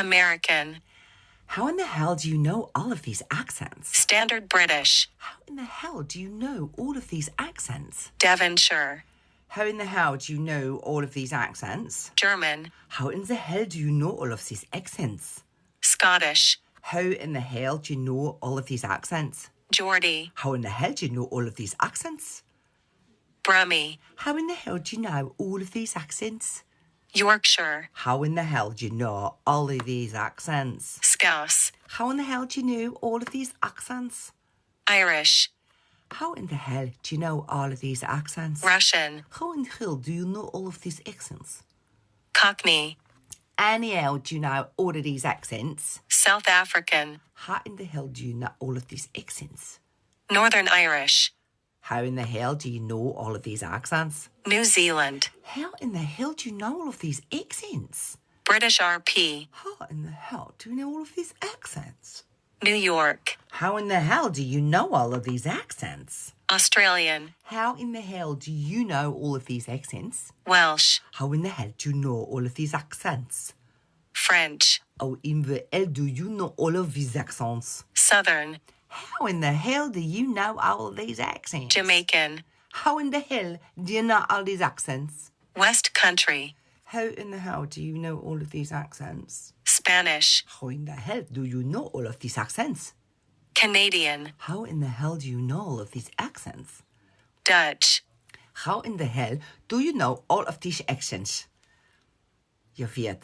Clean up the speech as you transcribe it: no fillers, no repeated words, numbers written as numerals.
American. How in the hell do you know all of these accents? Standard British. How in the hell do you know all of these accents? Devonshire. How in the hell do you know all of these accents? German. How in the hell do you know all of these accents? Scottish. How in the hell do you know all of these accents? Geordie. How in the hell do you know all of these accents? Brummie. How in the hell do you know all of these accents? Yorkshire. How in the hell do you know all of these accents? Scouse. How in the hell do you know all of these accents? Irish. How in the hell do you know all of these accents? Russian. How in the hell do you know all of these accents? Cockney. Anyhow, do you know all of these accents? South African. How in the hell do you know all of these accents? Northern Irish. How in the hell do you know all of these accents? New Zealand. How in the hell do you know all of these accents? British RP. How in the hell do you know all of these accents? New York. How in the hell do you know all of these accents? Australian. How in the hell do you know all of these accents? Welsh. How in the hell do you know all of these accents? French. How in the hell do you know all of these accents? Southern. How in the hell do you know all of these accents? Jamaican. How in the hell do you know all these accents? West Country. How in the hell do you know all of these accents? Spanish. How in the hell do you know all of these accents? Canadian. How in the hell do you know all of these accents? Dutch. How in the hell do you know all of these accents? Je vet.